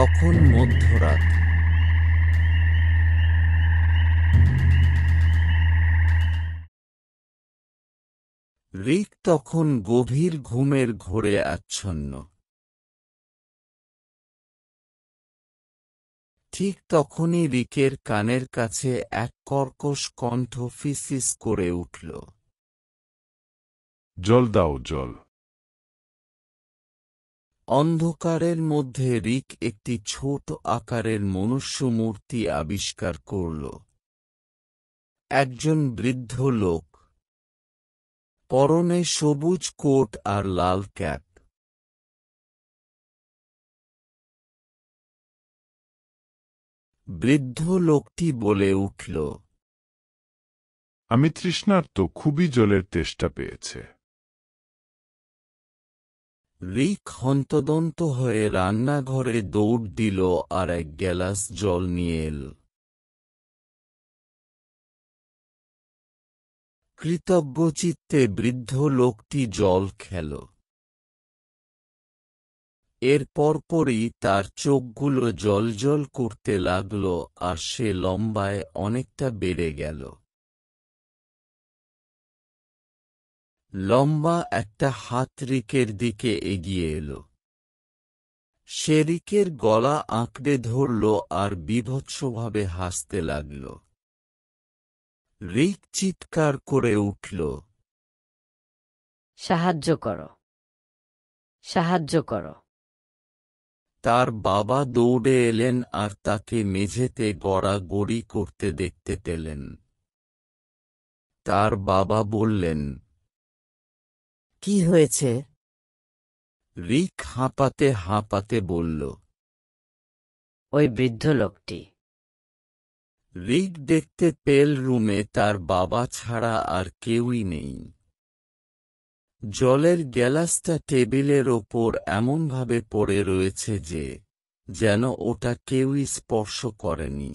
তখন মধ্যরাত। রিক তখন গভীর ঘুমের ঘোরে আচ্ছন্ন। ঠিক তখনই রিকের কানের কাছে এক কর্কশ কণ্ঠ ফিসফিস করে উঠল। জল দাও, জল। অন্ধকারের মধ্যে রিক একটি ছোট আকারের মনুষ্য মূর্তি আবিষ্কার করল। একজন বৃদ্ধ লোক, পরনে সবুজ কোট আর লাল ক্যাপ। বৃদ্ধ লোকটি বলে উঠল, আমি তৃষ্ণার্ত, খুবই জলের তেষ্টা পেয়েছে। রিক হন্তদন্ত হয়ে রান্নাঘরে দৌড় দিল আর এক গ্লাস জল নিয়ে এল। কৃতজ্ঞচিত্তে বৃদ্ধ লোকটি জল খেল। এর পরপরই তার চোখগুলো জ্বলজ্বল করতে লাগল আর সে লম্বায় অনেকটা বেড়ে গেল। লম্বা একটা হাত রিকের দিকে এগিয়ে এলো। সে রিকের গলা আঁকড়ে ধরল আর বীভৎসভাবে হাসতে লাগল। রিক চিৎকার করে উঠল, সাহায্য করো, সাহায্য করো। তার বাবা দৌড়ে এলেন আর তাকে মেঝেতে গড়াগড়ি করতে দেখতে পেলেন। তার বাবা বললেন, কি হয়েছে? রিক হাঁপাতে হাঁপাতে বলল, ওই বৃদ্ধ লোকটি। রিক দেখতে পেল রুমে তার বাবা ছাড়া আর কেউই নেই। জলের গ্লাসটা টেবিলের ওপর এমনভাবে পড়ে রয়েছে যেন ওটা কেউই স্পর্শ করেনি।